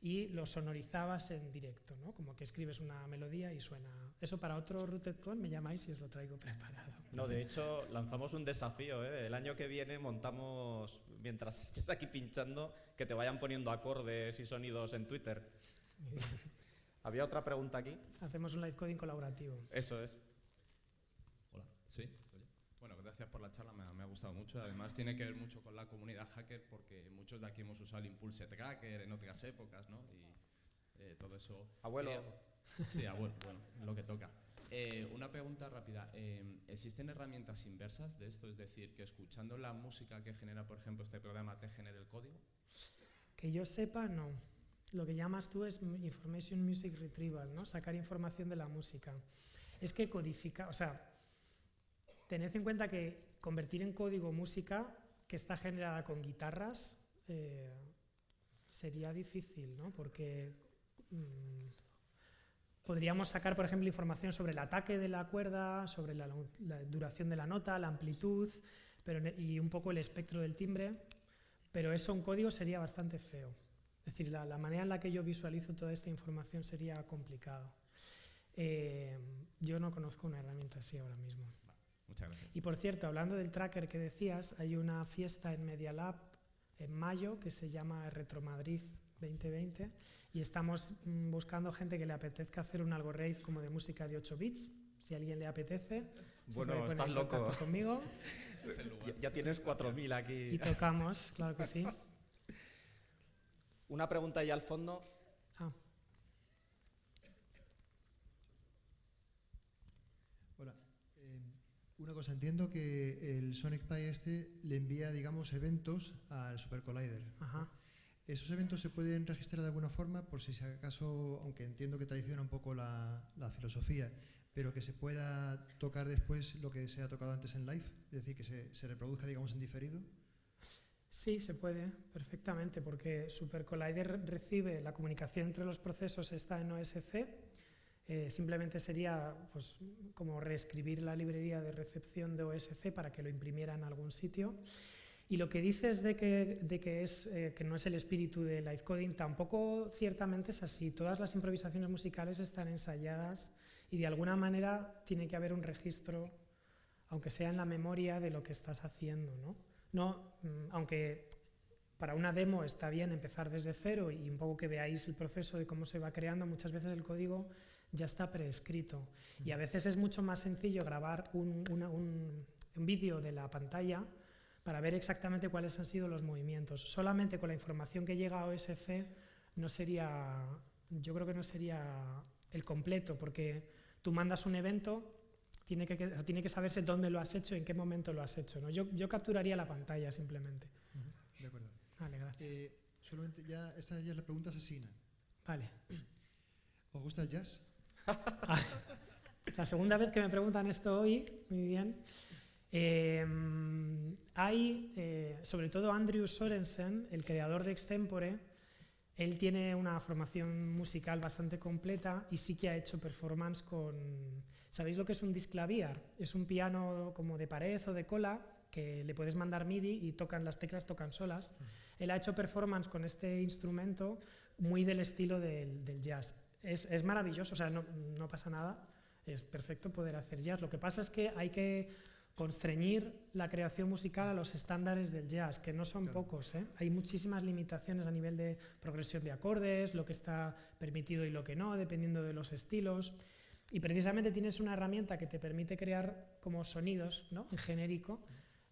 y lo sonorizabas en directo, ¿no? Como que escribes una melodía y suena. Eso para otro RootedCon me llamáis y os lo traigo preparado. No, de hecho, lanzamos un desafío, ¿eh? El año que viene montamos, mientras estés aquí pinchando, que te vayan poniendo acordes y sonidos en Twitter. ¿Había otra pregunta aquí? Hacemos un live coding colaborativo. Eso es. Hola, sí. Oye. Bueno, gracias por la charla, me ha gustado mucho. Además tiene que ver mucho con la comunidad hacker porque muchos de aquí hemos usado el Impulse Tracker en otras épocas, ¿no? Y todo eso. Abuelo. Sí, abuelo, bueno, lo que toca. Una pregunta rápida. ¿Existen herramientas inversas de esto? Es decir, que escuchando la música que genera, por ejemplo, este programa, te genere el código. Que yo sepa, no. Lo que llamas tú es Information Music Retrieval, ¿no? Sacar información de la música. Es que codifica, o sea, tened en cuenta que convertir en código música que está generada con guitarras sería difícil, ¿no? Porque podríamos sacar, por ejemplo, información sobre el ataque de la cuerda, sobre la duración de la nota, la amplitud y un poco el espectro del timbre, pero eso en código sería bastante feo. Es decir, la manera en la que yo visualizo toda esta información sería complicado. Yo no conozco una herramienta así ahora mismo. Muchas gracias. Y por cierto, hablando del tracker que decías, hay una fiesta en Media Lab en mayo que se llama Retro Madrid 2020 y estamos buscando gente que le apetezca hacer un algo rave como de música de 8 bits. Si a alguien le apetece, Bueno, estás loco. Conmigo Ya tienes 4.000 aquí. y tocamos, claro que sí. Una pregunta ahí al fondo. Ah, Hola. Una cosa, entiendo que el Sonic Pi le envía, digamos, eventos al SuperCollider. ajá. ¿Esos eventos se pueden registrar de alguna forma por si acaso, aunque entiendo que traiciona un poco la filosofía, pero que se pueda tocar después lo que se ha tocado antes en live? Es decir, que se reproduzca, digamos, en diferido. Sí, se puede perfectamente, porque SuperCollider recibe la comunicación entre los procesos, está en OSC. Simplemente sería pues, como reescribir la librería de recepción de OSC para que lo imprimiera en algún sitio. Y lo que dices de que no es el espíritu de live coding, tampoco ciertamente es así. Todas las improvisaciones musicales están ensayadas y de alguna manera tiene que haber un registro, aunque sea en la memoria, de lo que estás haciendo, ¿no? No, aunque para una demo está bien empezar desde cero y un poco que veáis el proceso de cómo se va creando, muchas veces el código ya está preescrito. Y a veces es mucho más sencillo grabar un vídeo de la pantalla para ver exactamente cuáles han sido los movimientos. Solamente con la información que llega a OSC yo creo que no sería el completo, porque tú mandas un evento, tiene que saberse dónde lo has hecho y en qué momento lo has hecho, ¿no? Yo capturaría la pantalla simplemente. De acuerdo. Vale, gracias. Solamente esta ya es la pregunta asesina. Vale. ¿Os gusta el jazz? La segunda vez que me preguntan esto hoy, muy bien. Sobre todo Andrew Sorensen, el creador de Extempore, él tiene una formación musical bastante completa y sí que ha hecho performance con... ¿Sabéis lo que es un disclavier? Es un piano como de pared o de cola que le puedes mandar MIDI y las teclas tocan solas. Él ha hecho performance con este instrumento muy del estilo del jazz. Es maravilloso, o sea, no pasa nada, es perfecto poder hacer jazz. Lo que pasa es que hay que constreñir la creación musical a los estándares del jazz, que no son pocos, ¿eh? Hay muchísimas limitaciones a nivel de progresión de acordes, lo que está permitido y lo que no, dependiendo de los estilos. Y precisamente tienes una herramienta que te permite crear como sonidos, ¿no? En genérico.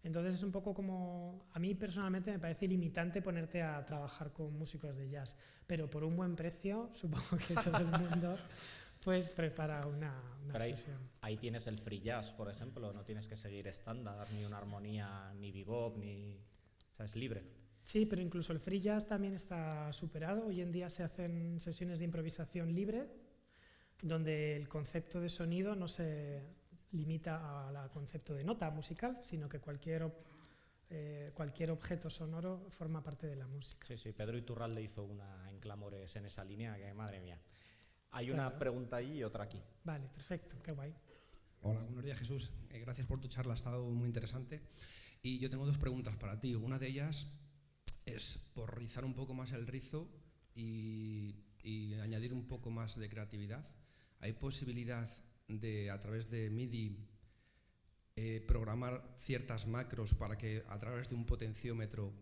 Entonces es un poco como, a mí personalmente me parece limitante ponerte a trabajar con músicos de jazz, pero por un buen precio supongo que todo el mundo pues prepara una Pero sesión. ahí tienes el free jazz, por ejemplo, no tienes que seguir estándar, ni una armonía, ni bebop, o sea, es libre. Sí, pero incluso el free jazz también está superado. Hoy en día se hacen sesiones de improvisación libre, donde el concepto de sonido no se limita al concepto de nota musical, sino que cualquier objeto sonoro forma parte de la música. Sí, Pedro Iturralde hizo una en Clamores en esa línea, que madre mía. Hay Claro. una pregunta ahí y otra aquí. Vale, perfecto, qué guay. Hola, buenos días, Jesús. Gracias por tu charla, ha estado muy interesante. Y yo tengo dos preguntas para ti. Una de ellas es por rizar un poco más el rizo y añadir un poco más de creatividad. ¿Hay posibilidad de, a través de MIDI, programar ciertas macros para que a través de un potenciómetro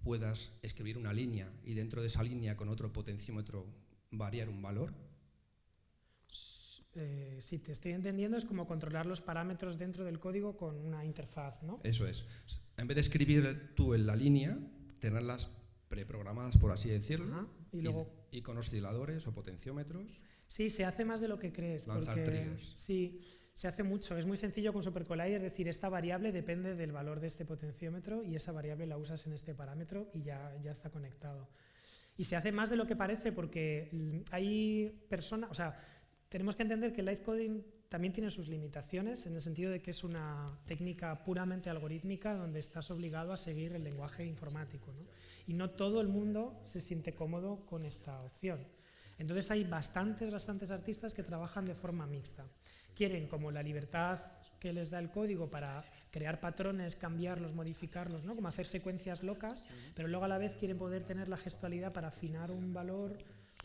puedas escribir una línea y dentro de esa línea con otro potenciómetro variar un valor? Si te estoy entendiendo, es como controlar los parámetros dentro del código con una interfaz, ¿no? Eso es. En vez de escribir tú en la línea, tenerlas preprogramadas, por así decirlo, Ajá, y luego y con osciladores o potenciómetros. sí, se hace más de lo que crees. Lanzar porque, triggers. sí, se hace mucho. Es muy sencillo con SuperCollider, es decir, esta variable depende del valor de este potenciómetro y esa variable la usas en este parámetro y ya está conectado. Y se hace más de lo que parece porque hay personas, o sea, tenemos que entender que el live coding también tiene sus limitaciones en el sentido de que es una técnica puramente algorítmica donde estás obligado a seguir el lenguaje informático, ¿no? Y no todo el mundo se siente cómodo con esta opción. Entonces hay bastantes artistas que trabajan de forma mixta. Quieren como la libertad que les da el código para crear patrones, cambiarlos, modificarlos, ¿no? Como hacer secuencias locas, pero luego a la vez quieren poder tener la gestualidad para afinar un valor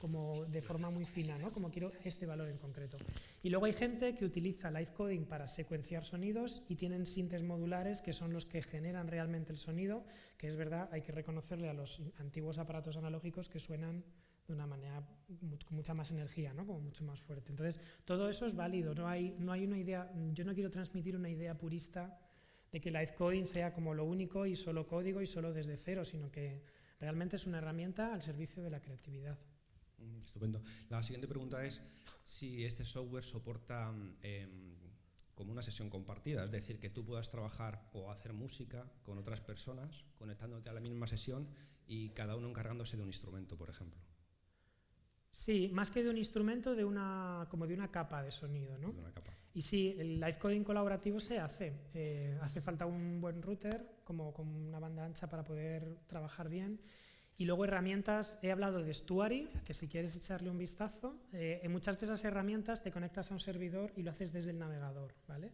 como de forma muy fina, ¿no? Como quiero este valor en concreto. Y luego hay gente que utiliza live coding para secuenciar sonidos y tienen sintes modulares que son los que generan realmente el sonido, que es verdad, hay que reconocerle a los antiguos aparatos analógicos que suenan de una manera con mucha más energía, ¿no? Como mucho más fuerte. Entonces, todo eso es válido, no hay una idea, yo no quiero transmitir una idea purista de que live coding sea como lo único y solo código y solo desde cero, sino que realmente es una herramienta al servicio de la creatividad. Estupendo. La siguiente pregunta es si este software soporta como una sesión compartida, es decir, que tú puedas trabajar o hacer música con otras personas, conectándote a la misma sesión y cada uno encargándose de un instrumento, por ejemplo. Sí, más que de un instrumento, como de una capa de sonido, ¿no? De una capa. Y sí, el live coding colaborativo se hace. Hace falta un buen router, como con una banda ancha para poder trabajar bien. Y luego herramientas, he hablado de Stuary, que si quieres echarle un vistazo, en muchas de esas herramientas te conectas a un servidor y lo haces desde el navegador, ¿vale?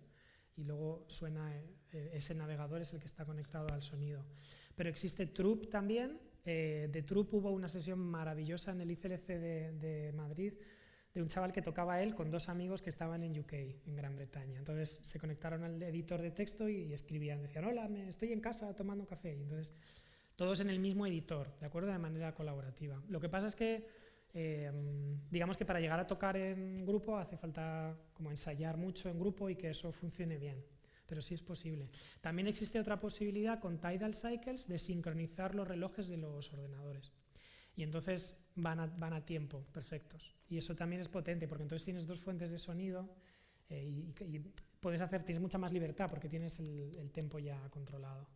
Y luego suena, ese navegador es el que está conectado al sonido. Pero existe Troop también. De Troop hubo una sesión maravillosa en el ICLC de Madrid de un chaval que tocaba él con dos amigos que estaban en UK, en Gran Bretaña. Entonces se conectaron al editor de texto y escribían, decían, hola, estoy en casa tomando café. Y entonces todos en el mismo editor, ¿de acuerdo? De manera colaborativa. Lo que pasa es que, digamos que para llegar a tocar en grupo hace falta como ensayar mucho en grupo y que eso funcione bien. Pero sí es posible. También existe otra posibilidad con Tidal Cycles de sincronizar los relojes de los ordenadores. Y entonces van a tiempo, perfectos. Y eso también es potente, porque entonces tienes dos fuentes de sonido y tienes mucha más libertad porque tienes el tempo ya controlado.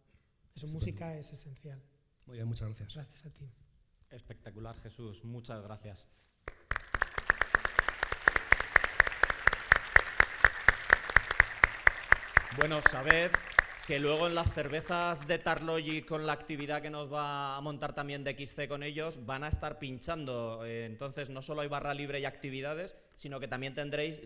Eso en música es esencial. Muy bien, muchas gracias. Gracias a ti. Espectacular, Jesús. Muchas gracias. Bueno, sabed que luego en las cervezas de Tarlogic, con la actividad que nos va a montar también de XC con ellos, van a estar pinchando. Entonces no solo hay barra libre y actividades, sino que también tendréis